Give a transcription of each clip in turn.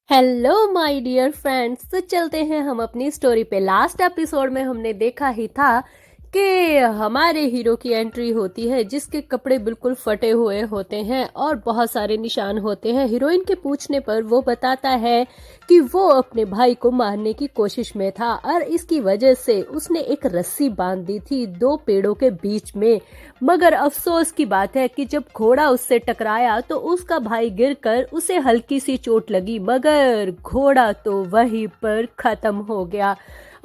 Hello my dear friends. तो चलते हैं हम अपनी स्टोरी पे। लास्ट एपिसोड में हमने देखा ही था कि हमारे हीरो की एंट्री होती है जिसके कपड़े बिल्कुल फटे हुए होते हैं और बहुत सारे निशान होते हैं। हीरोइन के पूछने पर वो बताता है कि वो अपने भाई को मारने की कोशिश में था और इसकी वजह से उसने एक रस्सी बांध दी थी दो पेड़ों के बीच में। मगर अफसोस की बात है कि जब घोड़ा उससे टकराया तो उसका भाई गिरकर उसे हल्की सी चोट लगी, मगर घोड़ा तो वहीं पर खत्म हो गया।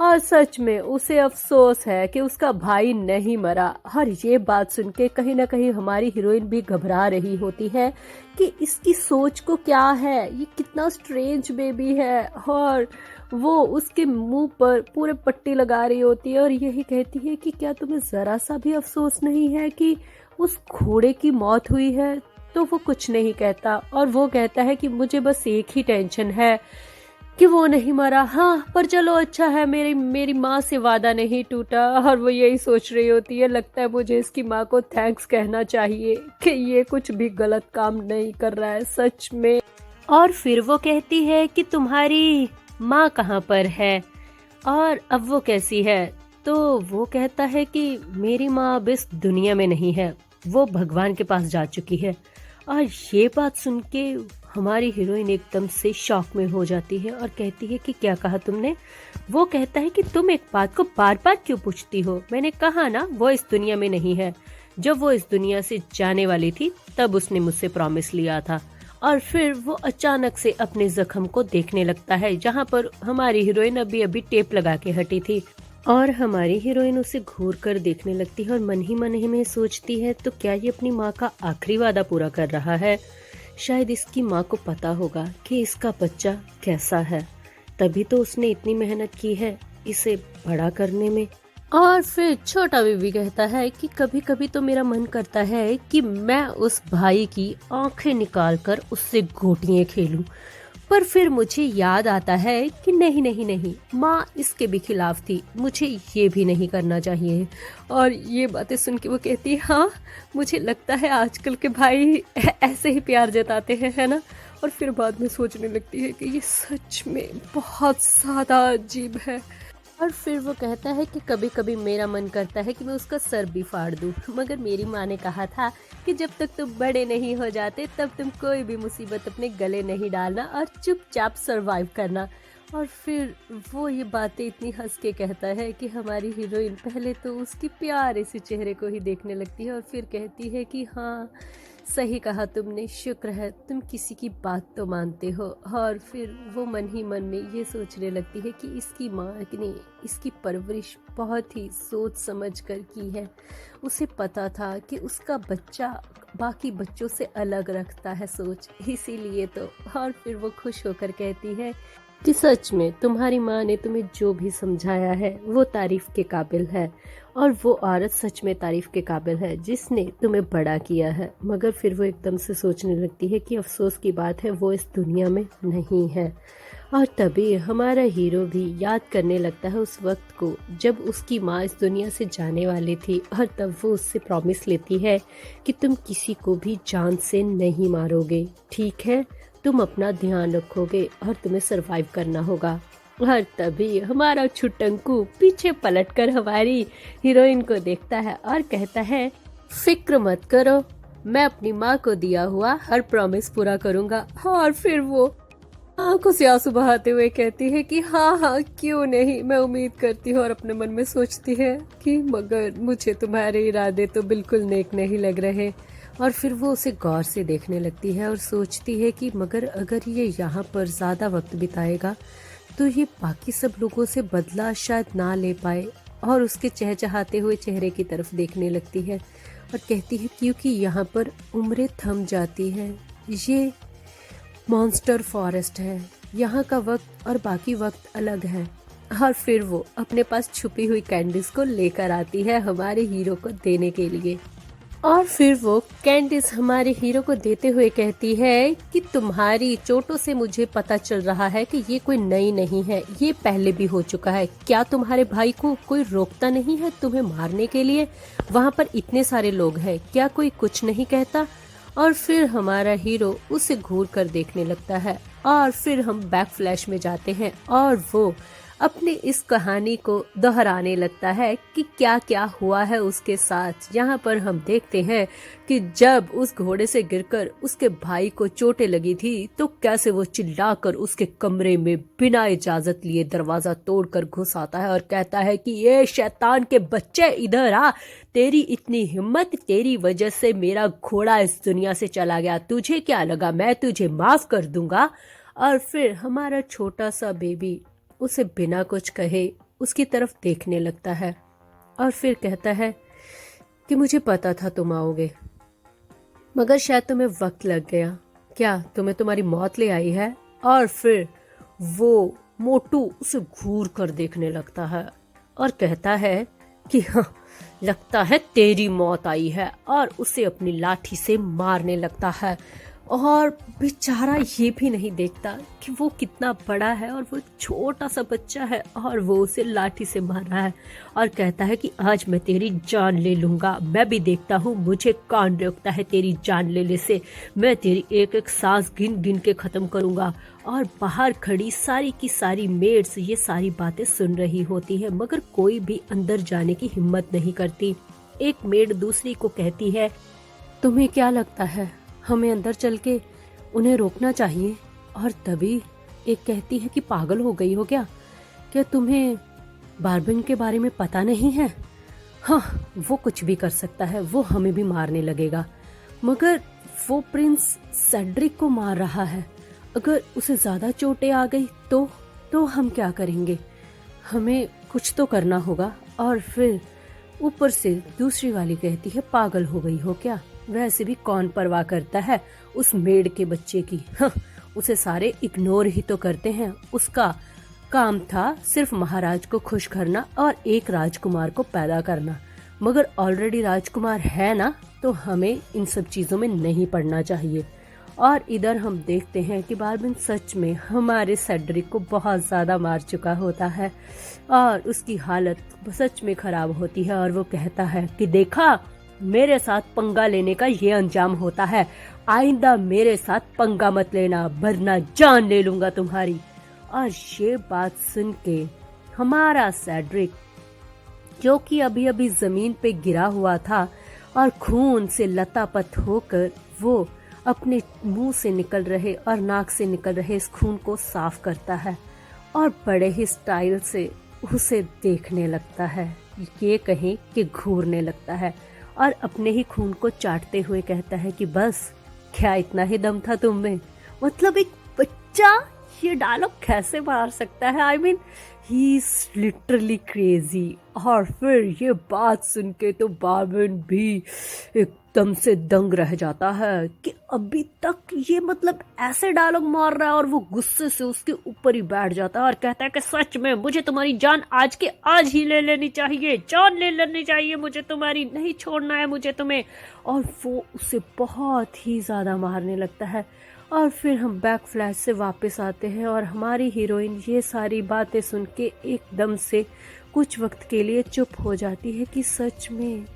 और सच में उसे अफसोस है कि उसका भाई नहीं मरा। और ये बात सुन के कहीं ना कहीं हमारी हीरोइन भी घबरा रही होती है कि इसकी सोच को क्या है, ये कितना स्ट्रेंज बेबी है। और वो उसके मुंह पर पूरे पट्टी लगा रही होती है और यही कहती है कि क्या तुम्हें जरा सा भी अफसोस नहीं है कि उस घोड़े की मौत हुई है। तो वो कुछ नहीं कहता और वो कहता है कि मुझे बस एक ही टेंशन है कि वो नहीं मरा। हाँ, पर चलो अच्छा है मेरी मेरी माँ से वादा नहीं टूटा। और वो यही सोच रही होती है, लगता है मुझे इसकी माँ को थैंक्स कहना चाहिए कि ये कुछ भी गलत काम नहीं कर रहा है सच में। और फिर वो कहती है कि तुम्हारी माँ कहाँ पर है और अब वो कैसी है। तो वो कहता है कि मेरी माँ अब इस दुनिया में नहीं है, वो भगवान के पास जा चुकी है। और ये बात सुन के हमारी हीरोइन एकदम से शॉक में हो जाती है और कहती है कि क्या कहा तुमने। वो कहता है कि तुम एक बात को बार बार क्यों पूछती हो, मैंने कहा ना वो इस दुनिया में नहीं है। जब वो इस दुनिया से जाने वाली थी तब उसने मुझसे प्रॉमिस लिया था। और फिर वो अचानक से अपने जख्म को देखने लगता है जहाँ पर हमारी हीरोइन अभी अभी टेप लगा के हटी थी। और हमारी हीरोइन उसे घूर कर देखने लगती है और मन ही में सोचती है तो क्या ये अपनी माँ का आखिरी वादा पूरा कर रहा है। शायद इसकी माँ को पता होगा कि इसका बच्चा कैसा है, तभी तो उसने इतनी मेहनत की है इसे बड़ा करने में। और फिर छोटा बेबी कहता है कि कभी कभी तो मेरा मन करता है कि मैं उस भाई की आंखें निकाल कर उससे गोटियां खेलूं, पर फिर मुझे याद आता है कि नहीं नहीं नहीं, माँ इसके भी खिलाफ थी, मुझे ये भी नहीं करना चाहिए। और ये बातें सुन के वो कहती है हाँ, मुझे लगता है आजकल के भाई ऐसे ही प्यार जताते हैं, है ना। और फिर बाद में सोचने लगती है कि ये सच में बहुत ज़्यादा अजीब है। और फिर वो कहता है कि कभी कभी मेरा मन करता है कि मैं उसका सर भी फाड़ दूं, मगर मेरी माँ ने कहा था कि जब तक तुम बड़े नहीं हो जाते तब तुम कोई भी मुसीबत अपने गले नहीं डालना और चुपचाप सरवाइव करना। और फिर वो ये बातें इतनी हंस के कहता है कि हमारी हीरोइन पहले तो उसकी प्यारे से चेहरे को ही देखने लगती है और फिर कहती है कि हाँ, सही कहा तुमने, शुक्र है तुम किसी की बात तो मानते हो। और फिर वो मन ही मन में ये सोचने लगती है कि इसकी माँ ने इसकी परवरिश बहुत ही सोच समझ कर की है। उसे पता था कि उसका बच्चा बाकी बच्चों से अलग रखता है सोच, इसीलिए तो। और फिर वो खुश होकर कहती है कि सच में तुम्हारी माँ ने तुम्हें जो भी समझाया है वो तारीफ के काबिल है। और वो औरत सच में तारीफ के काबिल है जिसने तुम्हें बड़ा किया है। मगर फिर वो एकदम से सोचने लगती है कि अफसोस की बात है वो इस दुनिया में नहीं है। और तभी हमारा हीरो भी याद करने लगता है उस वक्त को जब उसकी माँ इस दुनिया से जाने वाली थी। और तब वो उससे प्रॉमिस लेती है कि तुम किसी को भी जान से नहीं मारोगे, ठीक है, तुम अपना ध्यान रखोगे और तुम्हें सरवाइव करना होगा। और तभी हमारा छुटंकू पीछे पलटकर हमारी हीरोइन को देखता है और कहता है फिक्र मत करो, मैं अपनी माँ को दिया हुआ हर प्रॉमिस पूरा करूँगा। और फिर वो आंखों से आंसू बहाते हुए कहती है कि हाँ हाँ क्यों नहीं, मैं उम्मीद करती हूँ। और अपने मन में सोचती है कि मगर मुझे तुम्हारे इरादे तो बिल्कुल नेक नहीं लग रहे। और फिर वो उसे गौर से देखने लगती है और सोचती है कि मगर अगर ये यहाँ पर ज़्यादा वक्त बिताएगा तो ये बाकी सब लोगों से बदला शायद ना ले पाए। और उसके चहचहाते हुए चेहरे की तरफ देखने लगती है और कहती है क्योंकि यहाँ पर उम्रें थम जाती है, ये मॉन्स्टर फॉरेस्ट है, यहाँ का वक्त और बाकी वक्त अलग है। और फिर वो अपने पास छुपी हुई कैंडिस को लेकर आती है हमारे हीरो को देने के लिए। और फिर वो कैंडिस हमारे हीरो को देते हुए कहती है कि तुम्हारी चोटों से मुझे पता चल रहा है कि ये कोई नई नहीं है, ये पहले भी हो चुका है। क्या तुम्हारे भाई को कोई रोकता नहीं है तुम्हें मारने के लिए? वहाँ पर इतने सारे लोग हैं, क्या कोई कुछ नहीं कहता? और फिर हमारा हीरो उसे घूर कर देखने लगता है और फिर हम बैक फ्लैश में जाते हैं और वो अपनी इस कहानी को दोहराने लगता है कि क्या क्या हुआ है उसके साथ। यहाँ पर हम देखते हैं कि जब उस घोड़े से गिरकर उसके भाई को चोटें लगी थी तो कैसे वो चिल्लाकर उसके कमरे में बिना इजाजत लिए दरवाजा तोड़कर घुस आता है और कहता है कि ये शैतान के बच्चे इधर आ, तेरी इतनी हिम्मत, तेरी वजह से मेरा घोड़ा इस दुनिया से चला गया, तुझे क्या लगा मैं तुझे माफ कर दूंगा। और फिर हमारा छोटा सा बेबी उसे बिना कुछ कहे उसकी तरफ देखने लगता है और फिर कहता है कि मुझे पता था तुम आओगे, मगर शायद तुम्हें वक्त लग गया, क्या तुम्हें तुम्हारी मौत ले आई है। और फिर वो मोटू उसे घूर कर देखने लगता है और कहता है कि हाँ, लगता है तेरी मौत आई है, और उसे अपनी लाठी से मारने लगता है। और बेचारा ये भी नहीं देखता कि वो कितना बड़ा है और वो छोटा सा बच्चा है और वो उसे लाठी से मार रहा है और कहता है कि आज मैं तेरी जान ले लूंगा, मैं भी देखता हूँ मुझे कौन रोकता है तेरी जान लेने से, मैं तेरी एक एक सांस गिन गिन के खत्म करूंगा। और बाहर खड़ी सारी की सारी मेड्स ये सारी बातें सुन रही होती है, मगर कोई भी अंदर जाने की हिम्मत नहीं करती। एक मेड दूसरी को कहती है, तुम्हें क्या लगता है हमें अंदर चल के उन्हें रोकना चाहिए। और तभी एक कहती है कि पागल हो गई हो क्या तुम्हें बार्बिन के बारे में पता नहीं है। हाँ, वो कुछ भी कर सकता है, वो हमें भी मारने लगेगा, मगर वो प्रिंस सेड्रिक को मार रहा है, अगर उसे ज्यादा चोटें आ गई तो हम क्या करेंगे, हमें कुछ तो करना होगा। और फिर ऊपर से दूसरी वाली कहती है, पागल हो गई हो क्या, वैसे भी कौन परवाह करता है उस मेड के बच्चे की, हाँ, उसे सारे इग्नोर ही तो करते हैं, उसका काम था सिर्फ महाराज को खुश करना और एक राजकुमार को पैदा करना, मगर ऑलरेडी राजकुमार है ना, तो हमें इन सब चीजों में नहीं पड़ना चाहिए। और इधर हम देखते हैं कि बार्बिन सच में हमारे सेड्रिक को बहुत ज्यादा मार चुका होता है और उसकी हालत सच में खराब होती है और वो कहता है कि देखा, मेरे साथ पंगा लेने का ये अंजाम होता है, आइंदा मेरे साथ पंगा मत लेना वरना जान ले लूंगा तुम्हारी। और ये बात सुन के हमारा सेड्रिक, जो कि अभी अभी जमीन पे गिरा हुआ था और खून से लतापत होकर वो अपने मुंह से निकल रहे और नाक से निकल रहे इस खून को साफ करता है और बड़े ही स्टाइल से उसे देखने लगता है, ये कहीं कि घूरने लगता है और अपने ही खून को चाटते हुए कहता है कि बस, क्या इतना ही दम था तुम में। मतलब एक बच्चा ये डायलॉग कैसे मार सकता है, I mean he is literally crazy. और फिर ये बात सुन के तो बार्बिन भी एकदम से दंग रह जाता है कि अभी तक ये मतलब ऐसे डायलॉग मार रहा है, और वो गुस्से से उसके ऊपर ही बैठ जाता है और कहता है कि सच में मुझे तुम्हारी जान आज के आज ही ले लेनी चाहिए, जान ले लेनी चाहिए मुझे तुम्हारी, नहीं छोड़ना है मुझे तुम्हें। और वो उसे बहुत ही ज्यादा मारने लगता है। और फिर हम बैक फ्लैश से वापस आते हैं और हमारी हीरोइन ये सारी बातें सुन के एकदम से कुछ वक्त के लिए चुप हो जाती है कि सच में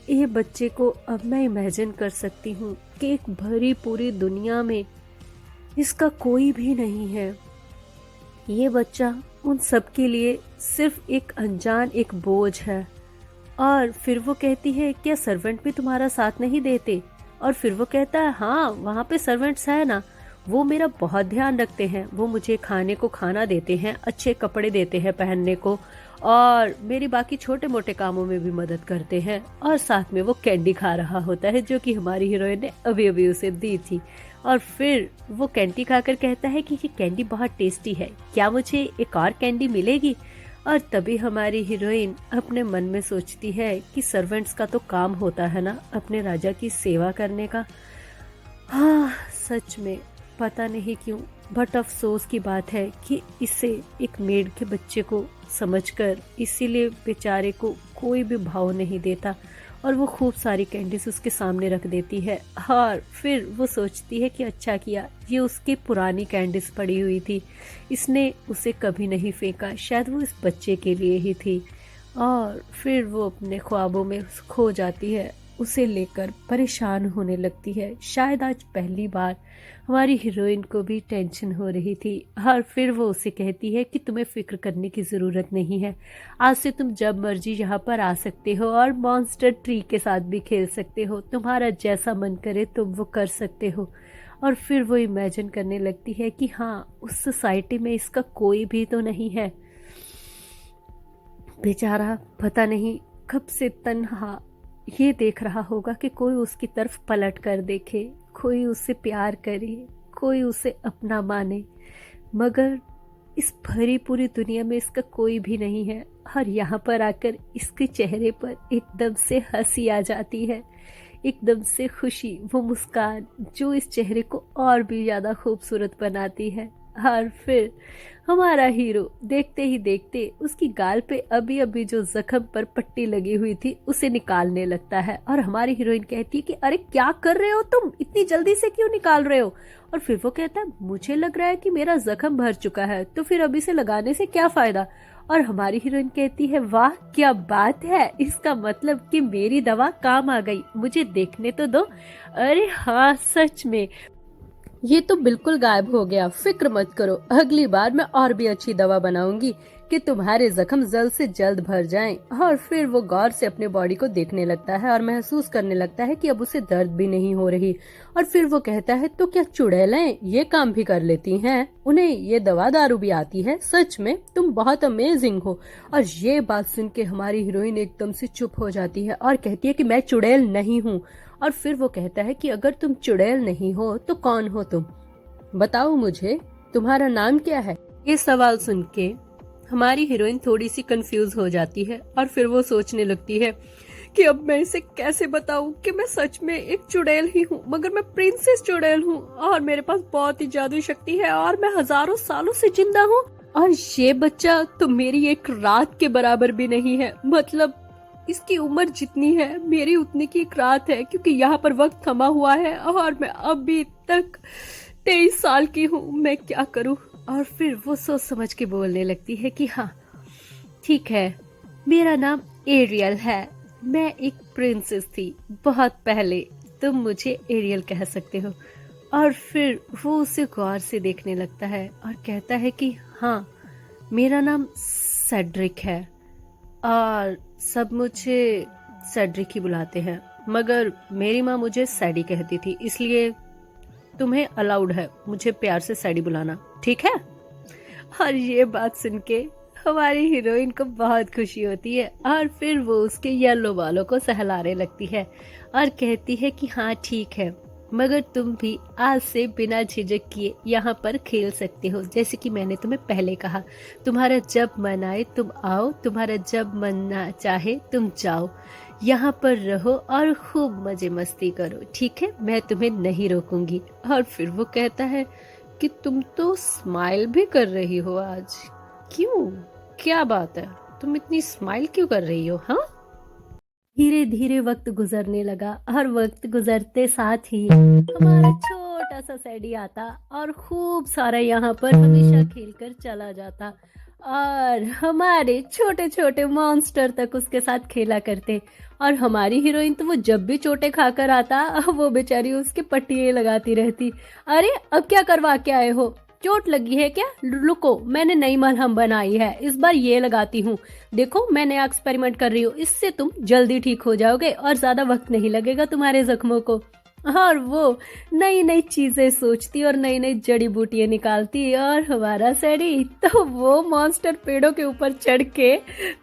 ये बच्चे को अब मैं इमेजिन कर सकती हूँ कि एक भरी पूरी दुनिया में इसका कोई भी नहीं है, ये बच्चा उन सब के लिए सिर्फ एक अनजान एक बोझ है। और फिर वो कहती है, क्या सर्वेंट भी तुम्हारा साथ नहीं देते? और फिर वो कहता है, हाँ वहाँ पे सर्वेंट्स है ना, वो मेरा बहुत ध्यान रखते हैं, वो मुझे खाने को खाना देते हैं, अच्छे कपड़े देते हैं पहनने को, और मेरी बाकी छोटे मोटे कामों में भी मदद करते हैं। और साथ में वो कैंडी खा रहा होता है जो कि हमारी हीरोइन ने अभी अभी उसे दी थी। और फिर वो कैंडी खाकर कहता है कि ये कैंडी बहुत टेस्टी है, क्या मुझे एक और कैंडी मिलेगी? और तभी हमारी हीरोइन अपने मन में सोचती है कि सर्वेंट्स का तो काम होता है ना अपने राजा की सेवा करने का। हाँ, सच में पता नहीं क्यों, बट अफसोस की बात है कि इसे एक मेड के बच्चे को समझकर इसीलिए बेचारे को कोई भी भाव नहीं देता और वो खूब सारी कैंडीज उसके सामने रख देती है। और फिर वो सोचती है कि अच्छा किया, ये उसकी पुरानी कैंडीज पड़ी हुई थी, इसने उसे कभी नहीं फेंका, शायद वो इस बच्चे के लिए ही थी। और फिर वो अपने ख्वाबों में खो जाती है उसे लेकर परेशान होने लगती है। शायद आज पहली बार हमारी हीरोइन को भी टेंशन हो रही थी और फिर वो उसे कहती है कि तुम्हें फिक्र करने की ज़रूरत नहीं है। आज से तुम जब मर्जी यहाँ पर आ सकते हो और मॉन्स्टर ट्री के साथ भी खेल सकते हो। तुम्हारा जैसा मन करे तुम वो कर सकते हो। और फिर वो इमेजिन करने लगती है कि हाँ, उस सोसाइटी में इसका कोई भी तो नहीं है। बेचारा पता नहीं कब से तन्हा ये देख रहा होगा कि कोई उसकी तरफ पलट कर देखे, कोई उसे प्यार करे, कोई उसे अपना माने, मगर इस भरी पूरी दुनिया में इसका कोई भी नहीं है। और यहाँ पर आकर इसके चेहरे पर एकदम से हंसी आ जाती है, एकदम से खुशी, वो मुस्कान जो इस चेहरे को और भी ज़्यादा खूबसूरत बनाती है। और फिर हमारा हीरो देखते ही देखते उसकी गाल पे अभी अभी जो जख्म पर पट्टी लगी हुई थी उसे निकालने लगता है। और हमारी हीरोइन कहती है कि अरे क्या कर रहे हो तुम, इतनी जल्दी से क्यों निकाल रहे हो। और फिर वो कहता है मुझे लग रहा है कि मेरा जख्म भर चुका है, तो फिर अभी से लगाने से क्या फायदा। और हमारी हीरोइन कहती है वाह क्या बात है, इसका मतलब कि मेरी दवा काम आ गई, मुझे देखने तो दो। अरे हाँ सच में ये तो बिल्कुल गायब हो गया, फिक्र मत करो, अगली बार मैं और भी अच्छी दवा बनाऊंगी कि तुम्हारे जख्म जल्द से जल्द भर जाएं। और फिर वो गौर से अपने बॉडी को देखने लगता है और महसूस करने लगता है कि अब उसे दर्द भी नहीं हो रही। और फिर वो कहता है तो क्या चुड़ैलें ये काम भी कर लेती हैं, उन्हें ये दवा दारू भी आती है, सच में तुम बहुत अमेजिंग हो। और ये बात सुन के हमारी हीरोइन एकदम से चुप हो जाती है और कहती है कि मैं चुड़ैल नहीं हूँ। और फिर वो कहता है कि अगर तुम चुड़ैल नहीं हो तो कौन हो तुम, बताओ मुझे, तुम्हारा नाम क्या है। ये सवाल सुन के हमारी हीरोइन थोड़ी सी कंफ्यूज हो जाती है और फिर वो सोचने लगती है कि अब मैं इसे कैसे बताऊं कि मैं सच में एक चुड़ैल ही हूँ, मगर मैं प्रिंसेस चुड़ैल हूँ और मेरे पास बहुत ही जादुई शक्ति है और मैं हजारों सालों से जिंदा हूँ। और ये बच्चा तो मेरी एक रात के बराबर भी नहीं है, मतलब इसकी उम्र जितनी है मेरी उतनी की एक रात है, क्योंकि यहाँ पर वक्त थमा हुआ है और मैं अभी तक 23 साल की हूँ, मैं क्या करूँ। और फिर वो सोच समझ के बोलने लगती है कि हाँ ठीक है, मेरा नाम एरियल है, मैं एक प्रिंसेस थी बहुत पहले, तुम मुझे एरियल कह सकते हो। और फिर वो उसे गौर से देखने लगता है और कहता है कि हाँ मेरा नाम सेड्रिक है और सब मुझे सेड्रिक ही बुलाते हैं, मगर मेरी माँ मुझे सैडी कहती थी, इसलिए तुम्हें अलाउड है मुझे प्यार से सैडी बुलाना, ठीक है। और ये बात सुन के हमारी हीरोइन को बहुत खुशी होती है और फिर वो उसके येलो बालों को सहलाने लगती है और कहती है कि हाँ ठीक है, मगर तुम भी आज से बिना झिझक किए यहाँ पर खेल सकते हो, जैसे कि मैंने तुम्हें पहले कहा, तुम्हारा जब मन आए तुम आओ, तुम्हारा जब मन ना चाहे तुम जाओ, यहाँ पर रहो और खूब मजे मस्ती करो, ठीक है, मैं तुम्हें नहीं रोकूंगी। और फिर वो कहता है कि तुम तो स्माइल भी कर रही हो आज, क्यों, क्या बात है, तुम इतनी स्माइल क्यों कर रही हो। हाँ धीरे धीरे वक्त गुजरने लगा और वक्त गुजरते साथ ही हमारा छोटा सा सैडी आता और खूब सारा यहाँ पर हमेशा खेलकर चला जाता और हमारे छोटे छोटे मॉन्स्टर तक उसके साथ खेला करते। और हमारी हीरोइन तो वो जब भी चोटें खाकर आता वो बेचारी उसके पट्टियां लगाती रहती। अरे अब क्या करवा के आए हो, चोट लगी है क्या, रुको मैंने नई मलहम बनाई है, इस बार ये लगाती हूँ, देखो मैं नया एक्सपेरिमेंट कर रही हूँ, इससे तुम जल्दी ठीक हो जाओगे और ज्यादा वक्त नहीं लगेगा तुम्हारे जख्मों को। और वो नई नई चीजें सोचती और नई नई जड़ी बूटियां निकालती। और हमारा सैडी तो वो मॉन्स्टर पेड़ों के ऊपर चढ़ के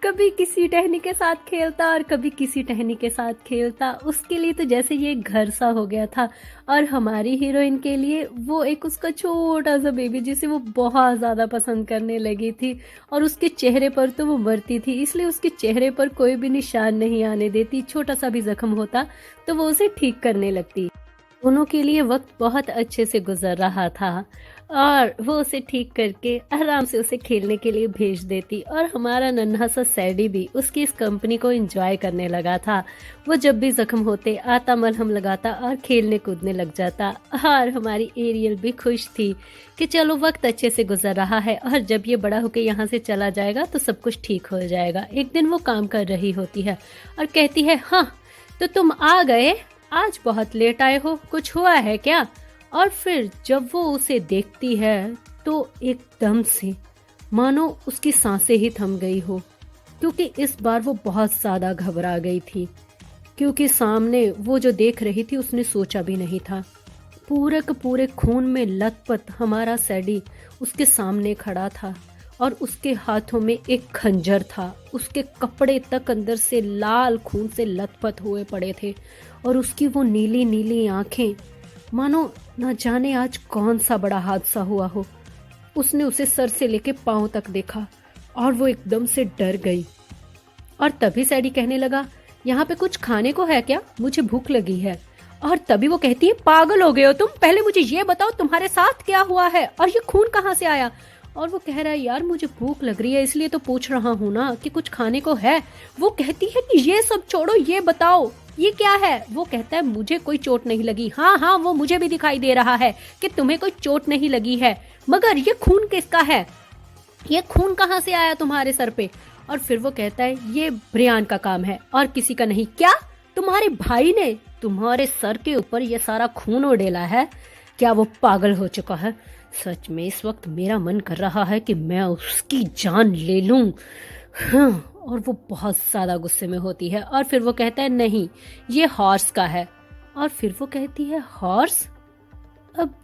कभी किसी टहनी के साथ खेलता और कभी किसी टहनी के साथ खेलता, उसके लिए तो जैसे ये घर सा हो गया था। और हमारी हीरोइन के लिए वो एक उसका छोटा सा बेबी जिसे वो बहुत ज्यादा पसंद करने लगी थी और उसके चेहरे पर तो वो मरती थी, इसलिए उसके चेहरे पर कोई भी निशान नहीं आने देती, छोटा सा भी जख्म होता तो वो उसे ठीक करने लगती। दोनों के लिए वक्त बहुत अच्छे से गुजर रहा था और वो उसे ठीक करके आराम से उसे खेलने के लिए भेज देती। और हमारा नन्हा सा सैडी भी उसकी इस कंपनी को एंजॉय करने लगा था। वो जब भी जख्म होते आता मलहम लगाता और खेलने कूदने लग जाता। और हमारी एरियल भी खुश थी कि चलो वक्त अच्छे से गुजर रहा है और जब ये बड़ा होकर यहाँ से चला जाएगा तो सब कुछ ठीक हो जाएगा। एक दिन वो काम कर रही होती है और कहती है हाँ तो तुम आ गए, आज बहुत लेट आए हो, कुछ हुआ है क्या? और फिर जब वो उसे देखती है तो एकदम से मानो उसकी सांसें ही थम गई हो, क्योंकि इस बार वो बहुत ज्यादा घबरा गई थी। क्योंकि सामने वो जो देख रही थी उसने सोचा भी नहीं था। पूरे के पूरे खून में लथपथ हमारा सैडी उसके सामने खड़ा था और उसके हाथों में एक खंजर था। उसके कपड़े तक अंदर से लाल खून से लथपथ हुए पड़े थे और उसकी वो नीली नीली आंखें, मानो न जाने आज कौन सा बड़ा हादसा हुआ हो। उसने उसे सर से लेके पांव तक देखा और वो एकदम से डर गई। और तभी सैडी कहने लगा, यहाँ पे कुछ खाने को है क्या? मुझे भूख लगी है। और तभी वो कहती है, पागल हो गए हो तुम, पहले मुझे ये बताओ तुम्हारे साथ क्या हुआ है और ये खून कहाँ से आया? और वो कह रहा है, यार मुझे भूख लग रही है इसलिए तो पूछ रहा हूँ ना कि कुछ खाने को है। वो कहती है कि ये सब छोड़ो, ये बताओ ये क्या है? वो कहता है, मुझे कोई चोट नहीं लगी। हाँ हाँ, वो मुझे भी दिखाई दे रहा है कि तुम्हें कोई चोट नहीं लगी है, मगर ये खून किसका है? ये खून कहाँ से आया तुम्हारे सर पे? और फिर वो कहता है, ये ब्रियान का काम है और किसी का नहीं। क्या तुम्हारे भाई ने तुम्हारे सर के ऊपर ये सारा खून उड़ेला है? क्या वो पागल हो चुका है? सच में इस वक्त मेरा मन कर रहा है कि मैं उसकी जान ले लूं। हाँ। और वो बहुत ज्यादा गुस्से में होती है और फिर वो कहता है, नहीं ये हॉर्स का है। और फिर वो कहती है, हॉर्स? अब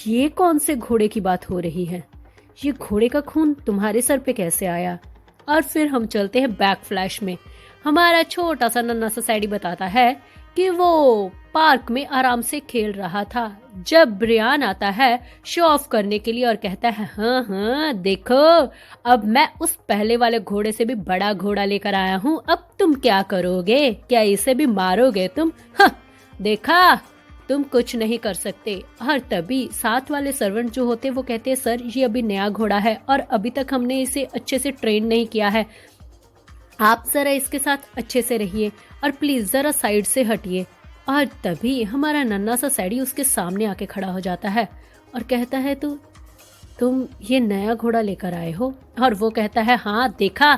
ये कौन से घोड़े की बात हो रही है? ये घोड़े का खून तुम्हारे सर पे कैसे आया? और फिर हम चलते हैं बैक फ्लैश में। हमारा छोटा सा नन्हा सा सैडी बताता है कि वो पार्क में आराम से खेल रहा था जब ब्रियान आता है शो ऑफ करने के लिए और कहता है, हाँ हाँ देखो, अब मैं उस पहले वाले घोड़े से भी बड़ा घोड़ा लेकर आया हूँ। अब तुम क्या करोगे? क्या इसे भी मारोगे तुम? हाँ, देखा, तुम कुछ नहीं कर सकते। और तभी साथ वाले सर्वेंट जो होते वो कहते हैं, सर ये अभी नया घोड़ा है और अभी तक हमने इसे अच्छे से ट्रेन नहीं किया है, आप जरा इसके साथ अच्छे से रहिए और प्लीज जरा साइड से हटिए। और तभी हमारा नन्हा सा सैडी उसके सामने आके खड़ा हो जाता है और कहता है, तो तुम ये नया घोड़ा लेकर आए हो? और वो कहता है, हाँ देखा,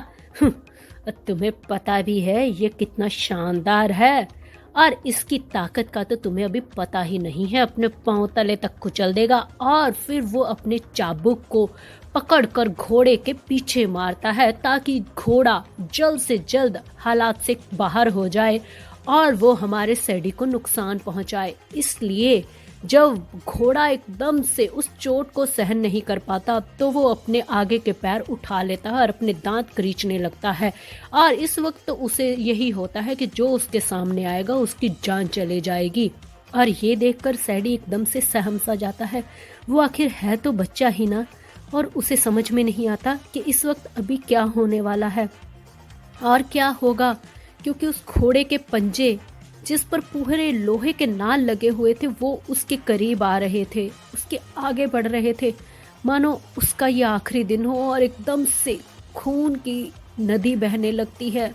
तुम्हें पता भी है ये कितना शानदार है और इसकी ताकत का तो तुम्हें अभी पता ही नहीं है। अपने पांव तले तक कुचल देगा। और फिर वो अपने चाबुक को पकड़कर घोड़े के पीछे मारता है ताकि घोड़ा जल्द से जल्द हालात से बाहर हो जाए और वो हमारे सैडी को नुकसान पहुंचाए। इसलिए जब घोड़ा एकदम से उस चोट को सहन नहीं कर पाता तो वो अपने आगे के पैर उठा लेता है और अपने दांत करीचने लगता है। और इस वक्त तो उसे यही होता है कि जो उसके सामने आएगा उसकी जान चले जाएगी। और ये देखकर सैडी एकदम से सहम सा जाता है। वो आखिर है तो बच्चा ही ना, और उसे समझ में नहीं आता कि इस वक्त अभी क्या होने वाला है और क्या होगा, क्योंकि उस घोड़े के पंजे जिस पर पूरे लोहे के नाल लगे हुए थे वो उसके करीब आ रहे थे, उसके आगे बढ़ रहे थे, मानो उसका ये आखिरी दिन हो। और एकदम से खून की नदी बहने लगती है,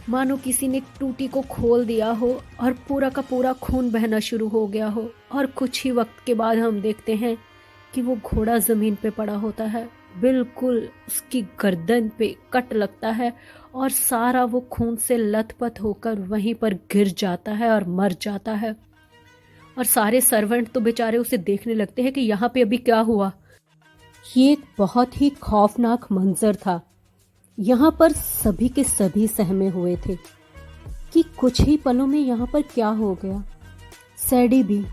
मानो किसी ने टूटी को खोल दिया हो और पूरा का पूरा खून बहना शुरू हो गया हो। और कुछ ही वक्त के बाद हम देखते हैं कि वो घोड़ा जमीन पे पड़ा होता है, बिल्कुल उसकी गर्दन पे कट लगता है और सारा वो खून से लथपथ होकर वहीं पर गिर जाता है और मर जाता है। और सारे सर्वेंट तो बेचारे उसे देखने लगते हैं कि यहाँ पे अभी क्या हुआ। ये एक बहुत ही खौफनाक मंजर था। यहाँ पर सभी के सभी सहमे हुए थे कि कुछ ही पलों में यहाँ पर क्या हो गया। सैडी भी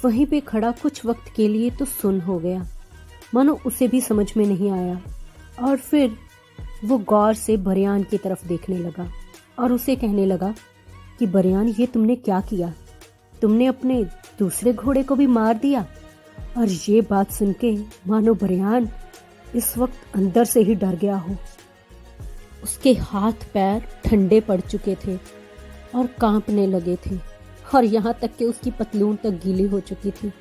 वहीं पे खड़ा कुछ वक्त के लिए तो सुन हो गया, मानो उसे भी समझ में नहीं आया। और फिर वो गौर से बरियान की तरफ देखने लगा और उसे कहने लगा कि बरियान, ये तुमने क्या किया? तुमने अपने दूसरे घोड़े को भी मार दिया? और ये बात सुन के मानो बरियान इस वक्त अंदर से ही डर गया हो। उसके हाथ पैर ठंडे पड़ चुके थे और कांपने लगे थे और यहाँ तक कि उसकी पतलून तक गीली हो चुकी थी।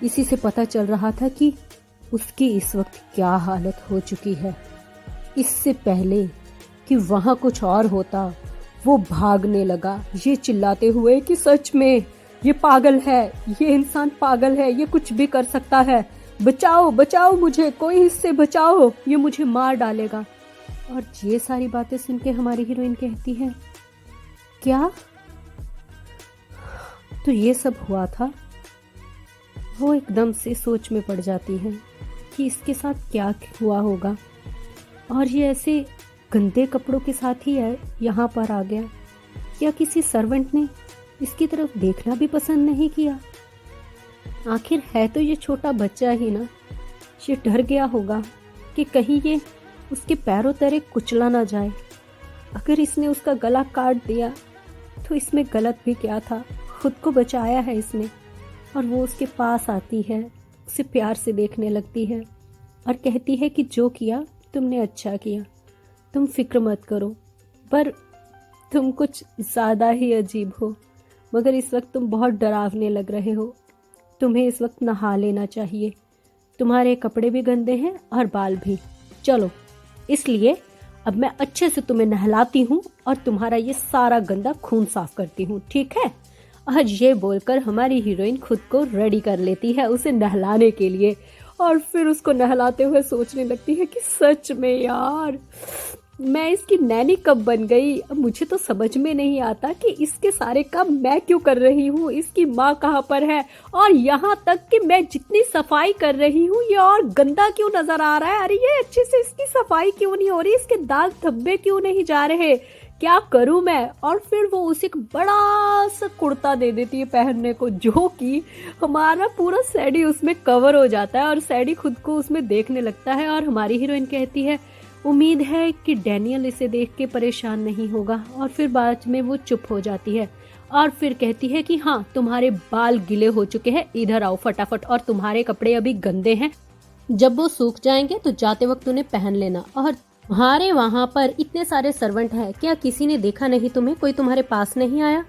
इसी से पता चल रहा था कि उसकी इस वक्त क्या हालत हो चुकी है। इससे पहले कि वहाँ कुछ और होता, वो भागने लगा ये चिल्लाते हुए कि सच में ये पागल है, ये इंसान पागल है, ये कुछ भी कर सकता है, बचाओ बचाओ मुझे, कोई इससे बचाओ, ये मुझे मार डालेगा। और ये सारी बातें सुन के हमारी हीरोइन कहती है, क्या तो ये सब हुआ था। वो एकदम से सोच में पड़ जाती है कि इसके साथ क्या हुआ होगा, और ये ऐसे गंदे कपड़ों के साथ ही है यहाँ पर आ गया। क्या किसी सर्वेंट ने इसकी तरफ देखना भी पसंद नहीं किया? आखिर है तो ये छोटा बच्चा ही ना। ये डर गया होगा कि कहीं ये उसके पैरों तले कुचला ना जाए। अगर इसने उसका गला काट दिया तो इसमें गलत भी क्या था, खुद को बचाया है इसने। और वो उसके पास आती है, उसे प्यार से देखने लगती है और कहती है कि जो किया तुमने अच्छा किया, तुम फिक्र मत करो, पर तुम कुछ ज़्यादा ही अजीब हो, मगर इस वक्त तुम बहुत डरावने लग रहे हो। तुम्हें इस वक्त नहा लेना चाहिए, तुम्हारे कपड़े भी गंदे हैं और बाल भी। चलो, इसलिए अब मैं अच्छे से तुम्हें नहलाती हूँ और तुम्हारा ये सारा गंदा खून साफ करती हूँ, ठीक है? और ये बोलकर हमारी हीरोइन खुद को रेडी कर लेती है उसे नहलाने के लिए। और फिर उसको नहलाते हुए सोचने लगती है कि सच में यार, मैं इसकी नैनी कब बन गई। अब मुझे तो समझ में नहीं आता कि इसके सारे काम मैं क्यों कर रही हूँ, इसकी माँ कहाँ पर है, और यहाँ तक कि मैं जितनी सफाई कर रही हूँ ये और गंदा क्यों नजर आ रहा है। अरे ये अच्छे से इसकी सफाई क्यों नहीं हो रही, इसके दाग धब्बे क्यों नहीं जा रहे, क्या करूं मैं। और फिर वो उसे एक बड़ा सा कुर्ता दे देती है पहनने को, जो कि हमारा पूरा सैडी उसमें कवर हो जाता है और सैडी खुद को उसमें देखने लगता है। और हमारी हीरोइन कहती है उम्मीद है कि डैनियल इसे देख के परेशान नहीं होगा। और फिर बाद में वो चुप हो जाती है और फिर कहती है कि हाँ, तुम्हारे बाल गिले हो चुके हैं, इधर आओ फटाफट, और तुम्हारे कपड़े अभी गंदे हैं, जब वो सूख जाएंगे तो जाते वक्त उन्हें पहन लेना। और तुम्हारे वहाँ पर इतने सारे सर्वेंट हैं, क्या किसी ने देखा नहीं तुम्हें, कोई तुम्हारे पास नहीं आया?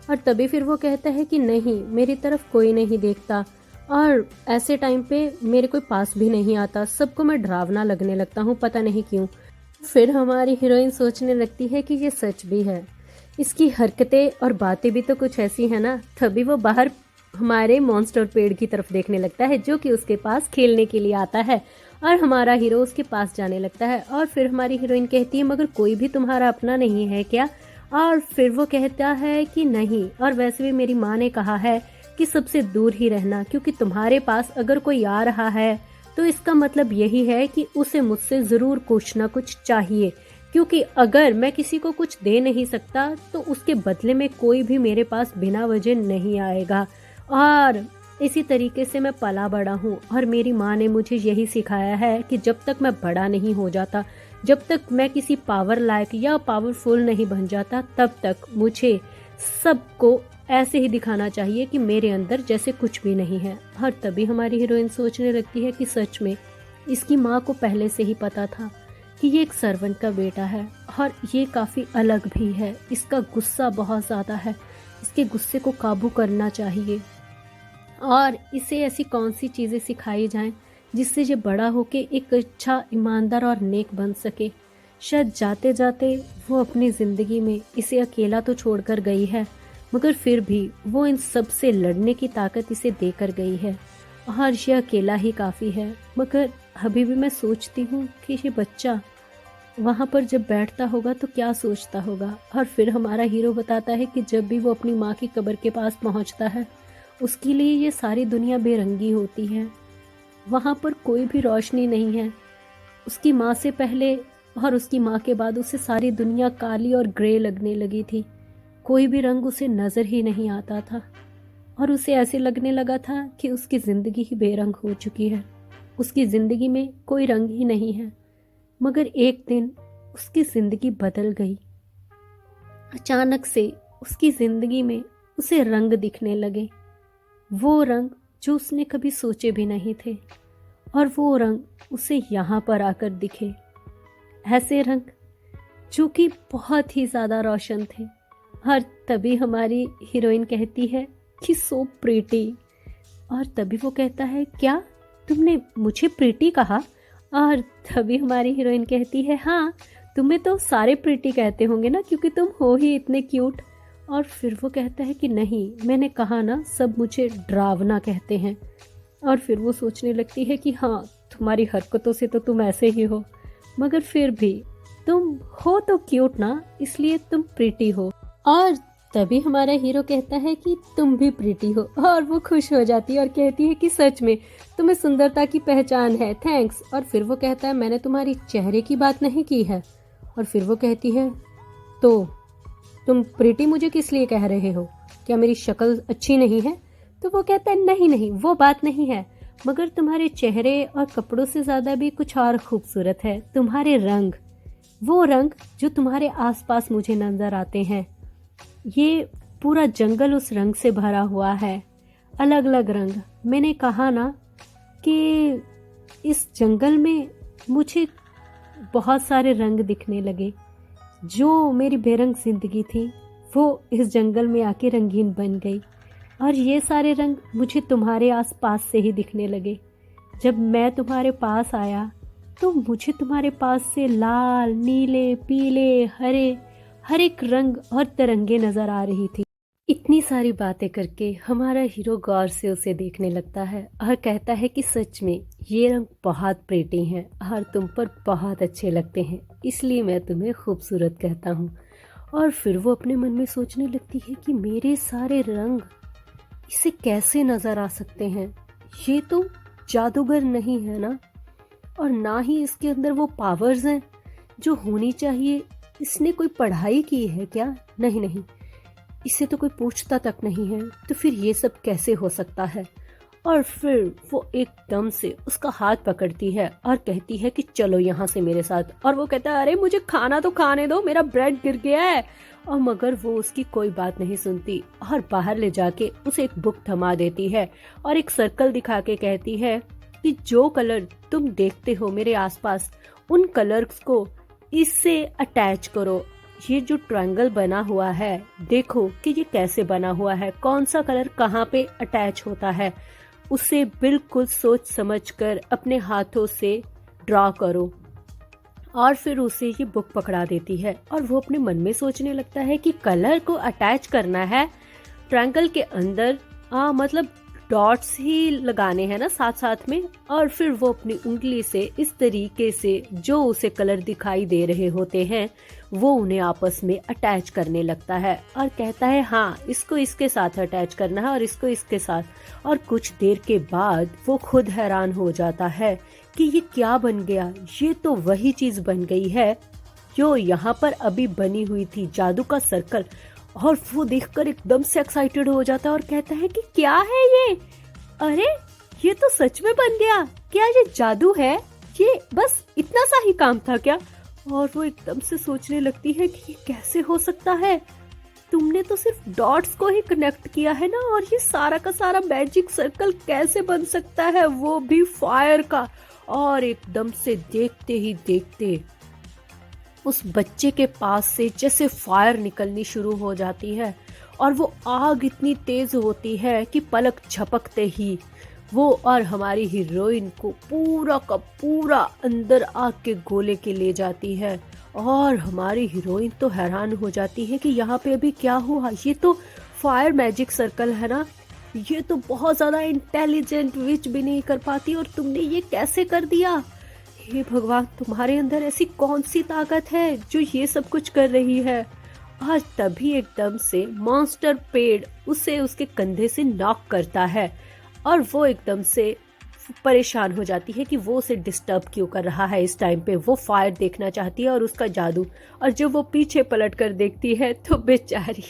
और तभी फिर वो कहता है कि नहीं, मेरी तरफ कोई नहीं देखता, और ऐसे टाइम पे मेरे कोई पास भी नहीं आता, सबको मैं डरावना लगने लगता हूँ, पता नहीं क्यों। फिर हमारी हीरोइन सोचने लगती है कि ये सच भी है, इसकी हरकतें और बातें भी तो कुछ ऐसी है ना। तभी वो बाहर हमारे मॉन्स्टर पेड़ की तरफ देखने लगता है, जो कि उसके पास खेलने के लिए आता है, और हमारा हीरो उसके पास जाने लगता है। और फिर हमारी हीरोइन कहती है मगर कोई भी तुम्हारा अपना नहीं है क्या? और फिर वो कहता है कि नहीं, और वैसे भी मेरी माँ ने कहा है कि सबसे दूर ही रहना, क्योंकि तुम्हारे पास अगर कोई आ रहा है तो इसका मतलब यही है कि उसे मुझसे ज़रूर कुछ ना कुछ चाहिए, क्योंकि अगर मैं किसी को कुछ दे नहीं सकता तो उसके बदले में कोई भी मेरे पास बिना वजह नहीं आएगा। और इसी तरीके से मैं पला बड़ा हूँ, और मेरी माँ ने मुझे यही सिखाया है कि जब तक मैं बड़ा नहीं हो जाता, जब तक मैं किसी पावर लायक या पावरफुल नहीं बन जाता, तब तक मुझे सबको ऐसे ही दिखाना चाहिए कि मेरे अंदर जैसे कुछ भी नहीं है। और तभी हमारी हीरोइन सोचने लगती है कि सच में इसकी माँ को पहले से ही पता था कि ये एक सर्वेंट का बेटा है, और ये काफ़ी अलग भी है, इसका गुस्सा बहुत ज़्यादा है, इसके गुस्से को काबू करना चाहिए, और इसे ऐसी कौन सी चीज़ें सिखाई जाएं जिससे ये बड़ा होके एक अच्छा, ईमानदार और नेक बन सके। शायद जाते जाते वो अपनी ज़िंदगी में इसे अकेला तो छोड़कर गई है, मगर फिर भी वो इन सब से लड़ने की ताकत इसे देकर गई है, और ये अकेला ही काफ़ी है। मगर अभी भी मैं सोचती हूँ कि ये बच्चा वहाँ पर जब बैठता होगा तो क्या सोचता होगा। और फिर हमारा हीरो बताता है कि जब भी वो अपनी माँ की कब्र के पास पहुँचता है, उसके लिए ये सारी दुनिया बेरंगी होती है, वहाँ पर कोई भी रोशनी नहीं है। उसकी माँ से पहले और उसकी माँ के बाद उसे सारी दुनिया काली और ग्रे लगने लगी थी, कोई भी रंग उसे नज़र ही नहीं आता था, और उसे ऐसे लगने लगा था कि उसकी ज़िंदगी ही बेरंग हो चुकी है, उसकी ज़िंदगी में कोई रंग ही नहीं है। मगर एक दिन उसकी ज़िंदगी बदल गई। अचानक से उसकी ज़िंदगी में उसे रंग दिखने लगे, वो रंग जो उसने कभी सोचे भी नहीं थे, और वो रंग उसे यहाँ पर आकर दिखे। ऐसे रंग जो कि बहुत ही ज़्यादा रोशन थे। और तभी हमारी हीरोइन कहती है कि सो प्रीटी, और तभी वो कहता है क्या तुमने मुझे प्रीटी कहा? और तभी हमारी हीरोइन कहती है हाँ, तुम्हें तो सारे प्रीटी कहते होंगे ना, क्योंकि तुम हो ही इतने क्यूट। और फिर वो कहता है कि नहीं, मैंने कहा ना, सब मुझे डरावना कहते हैं। और फिर वो सोचने लगती है कि हाँ, तुम्हारी हरकतों से तो तुम ऐसे ही हो, मगर फिर भी तुम हो तो क्यूट ना, इसलिए तुम प्रीटी हो। और तभी हमारा हीरो कहता है कि तुम भी प्रिटी हो, और वो खुश हो जाती है और कहती है कि सच में तुम्हें सुंदरता की पहचान है, थैंक्स। और फिर वो कहता है मैंने तुम्हारी चेहरे की बात नहीं की है। और फिर वो कहती है तो तुम प्रिटी मुझे किस लिए कह रहे हो, क्या मेरी शक्ल अच्छी नहीं है? तो वो कहता है नहीं नहीं, वो बात नहीं है, मगर तुम्हारे चेहरे और कपड़ों से ज़्यादा भी कुछ और खूबसूरत है, तुम्हारे रंग, वो रंग जो तुम्हारे आसपास मुझे नज़र आते हैं। ये पूरा जंगल उस रंग से भरा हुआ है, अलग अलग रंग। मैंने कहा ना कि इस जंगल में मुझे बहुत सारे रंग दिखने लगे। जो मेरी बेरंग जिंदगी थी वो इस जंगल में आके रंगीन बन गई, और ये सारे रंग मुझे तुम्हारे आसपास से ही दिखने लगे। जब मैं तुम्हारे पास आया तो मुझे तुम्हारे पास से लाल, नीले, पीले, हरे, हर एक रंग और तरंगे नजर आ रही थी। इतनी सारी बातें करके हमारा हीरो गौर से उसे देखने लगता है और कहता है कि सच में ये रंग बहुत प्रेटी हैं और तुम पर बहुत अच्छे लगते हैं, इसलिए मैं तुम्हें खूबसूरत कहता हूँ। और फिर वो अपने मन में सोचने लगती है कि मेरे सारे रंग इसे कैसे नज़र आ सकते हैं, ये तो जादूगर नहीं है ना, और ना ही इसके अंदर वो पावर्स हैं जो होनी चाहिए। इसने कोई पढ़ाई की है क्या? नहीं नहीं, इसे तो कोई पूछता तक नहीं है, तो फिर ये सब कैसे हो सकता है? और फिर वो एकदम से उसका हाथ पकड़ती है और कहती है कि चलो यहाँ से मेरे साथ। और वो कहता है अरे मुझे खाना तो खाने दो, मेरा ब्रेड गिर गया है। और मगर वो उसकी कोई बात नहीं सुनती और बाहर ले जाके उसे एक बुक थमा देती है और एक सर्कल दिखा के कहती है कि जो कलर तुम देखते हो मेरे आसपास, उन कलर्स को इससे अटैच करो। ये जो ट्रायंगल बना हुआ है, देखो कि ये कैसे बना हुआ है, कौन सा कलर कहाँ पे अटैच होता है, उसे बिल्कुल सोच समझकर अपने हाथों से ड्रॉ करो। और फिर उसे ये बुक पकड़ा देती है और वो अपने मन में सोचने लगता है कि कलर को अटैच करना है ट्रायंगल के अंदर, मतलब डॉट्स ही लगाने हैं ना साथ साथ में। और फिर वो अपनी उंगली से इस तरीके से जो उसे कलर दिखाई दे रहे होते हैं वो उन्हें आपस में अटैच करने लगता है और कहता है हाँ, इसको इसके साथ अटैच करना है और इसको इसके साथ। और कुछ देर के बाद वो खुद हैरान हो जाता है कि ये क्या बन गया। ये तो वही चीज बन गई है जो यहाँ पर अभी बनी हुई थी, जादू का सर्कल। और वो देखकर एकदम से एक्साइटेड हो जाता है और कहता है कि क्या है ये? अरे ये तो सच में बन गया, क्या ये जादू है? ये बस इतना सा ही काम था क्या? और वो एकदम से सोचने लगती है कि ये कैसे हो सकता है, तुमने तो सिर्फ डॉट्स को ही कनेक्ट किया है ना, और ये सारा का सारा मैजिक सर्कल कैसे बन सकता है, वो भी फायर का। और एकदम से देखते ही देखते उस बच्चे के पास से जैसे फायर निकलनी शुरू हो जाती है और वो आग इतनी तेज होती है कि पलक झपकते ही वो और हमारी हीरोइन को पूरा का पूरा अंदर आग के गोले के ले जाती है। और हमारी हीरोइन तो हैरान हो जाती है कि यहाँ पे अभी क्या हुआ, ये तो फायर मैजिक सर्कल है ना, ये तो बहुत ज्यादा इंटेलिजेंट विच भी नहीं कर पाती, और तुमने ये कैसे कर दिया? हे भगवान, तुम्हारे अंदर ऐसी कौन सी ताकत है जो ये सब कुछ कर रही है? आज तभी एकदम से मॉन्स्टर पेड़ उसे उसके कंधे से नॉक करता है और वो एकदम से परेशान हो जाती है कि वो उसे डिस्टर्ब क्यों कर रहा है इस टाइम पे। वो फायर देखना चाहती है और उसका जादू, और जब वो पीछे पलट कर देखती है तो बेचारी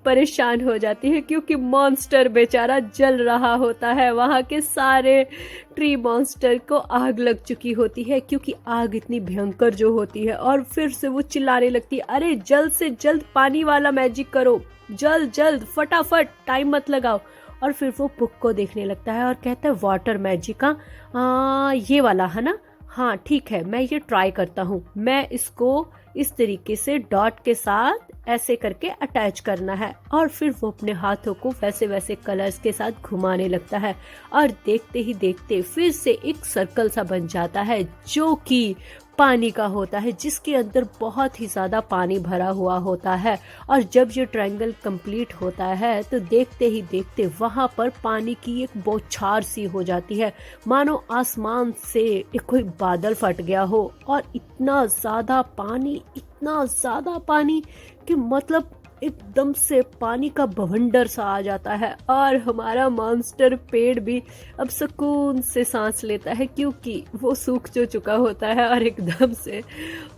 परेशान हो जाती है क्योंकि मॉन्स्टर बेचारा जल रहा होता है। वहाँ के सारे ट्री मॉन्स्टर को आग लग चुकी होती है क्योंकि आग इतनी भयंकर जो होती है। और फिर से वो चिल्लाने लगती है अरे जल्द से जल्द पानी वाला मैजिक करो, जल्द जल्द फटाफट, टाइम मत लगाओ। और फिर वो बुक को देखने लगता है और कहता है वाटर मैजिक का ये वाला है ना, हाँ ठीक है, मैं ये ट्राई करता हूँ। मैं इसको इस तरीके से डॉट के साथ ऐसे करके अटैच करना है। और फिर वो अपने हाथों को वैसे वैसे कलर्स के साथ घुमाने लगता है और देखते ही देखते फिर से एक सर्कल सा बन जाता है जो कि पानी का होता है, जिसके अंदर बहुत ही ज्यादा पानी भरा हुआ होता है। और जब ये ट्रायंगल कंप्लीट होता है तो देखते ही देखते वहां पर पानी की एक बौछार सी हो जाती है, मानो आसमान से एक कोई बादल फट गया हो। और इतना ज्यादा पानी कि मतलब एकदम से पानी का बवंडर सा आ जाता है और हमारा मॉन्स्टर पेड़ भी अब सुकून से सांस लेता है, क्योंकि वो सूख जो चुका होता है और एकदम से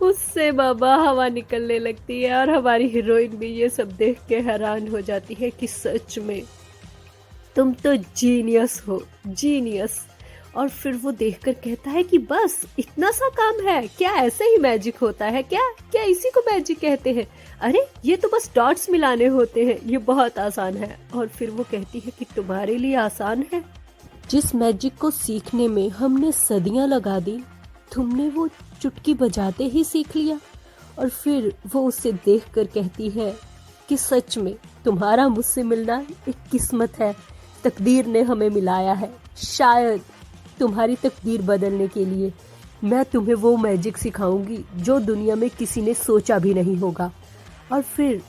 उससे बाबा हवा निकलने लगती है। और हमारी हीरोइन भी ये सब देख के हैरान हो जाती है कि सच में तुम तो जीनियस हो, जीनियस। और फिर वो देखकर कहता है कि बस इतना सा काम है क्या, ऐसे ही मैजिक होता है क्या, क्या इसी को मैजिक कहते हैं? अरे ये तो बस डॉट्स मिलाने होते हैं, ये बहुत आसान है। और फिर वो कहती है कि तुम्हारे लिए आसान है, जिस मैजिक को सीखने में हमने सदियां लगा दी, तुमने वो चुटकी बजाते ही सीख लिया। और फिर वो उसे देखकर कहती है कि सच में तुम्हारा मुझसे मिलना एक किस्मत है, तकदीर ने हमें मिलाया है। शायद तुम्हारी तकदीर बदलने के लिए मैं तुम्हें वो मैजिक सिखाऊंगी जो दुनिया में किसी ने सोचा भी नहीं होगा। और फिर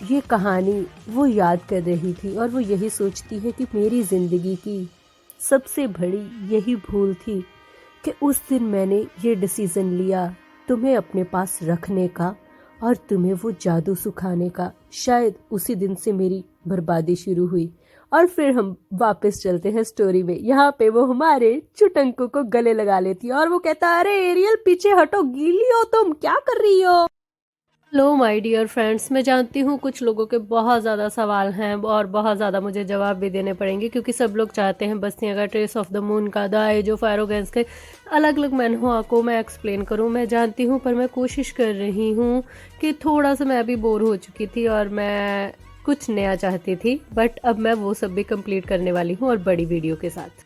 ये कहानी वो याद कर रही थी और वो यही सोचती है कि मेरी ज़िंदगी की सबसे बड़ी यही भूल थी कि उस दिन मैंने ये डिसीज़न लिया तुम्हें अपने पास रखने का और तुम्हें वो जादू सिखाने का। शायद उसी दिन से मेरी बर्बादी शुरू हुई। और फिर हम वापस चलते हैं स्टोरी में। यहाँ पे वो हमारे चुटंकू को गले लगा लेती है और वो कहता है, अरे एरियल पीछे हटो, गीली हो तुम, क्या कर रही हो? हेलो माय डियर फ्रेंड्स, मैं जानती हूँ कुछ लोगों के बहुत ज़्यादा सवाल हैं और बहुत ज़्यादा मुझे जवाब भी देने पड़ेंगे, क्योंकि सब लोग चाहते हैं बस्तियाँ का, ट्रेस ऑफ द मून का, द एज ऑफ एरोगेंस के अलग अलग मैनहुआ को मैं एक्सप्लेन करूँ। मैं जानती हूँ, पर मैं कोशिश कर रही हूँ कि थोड़ा सा मैं अभी बोर हो चुकी थी और मैं कुछ नया चाहती थी, बट अब मैं वो सब भी कंप्लीट करने वाली हूँ और बड़ी वीडियो के साथ।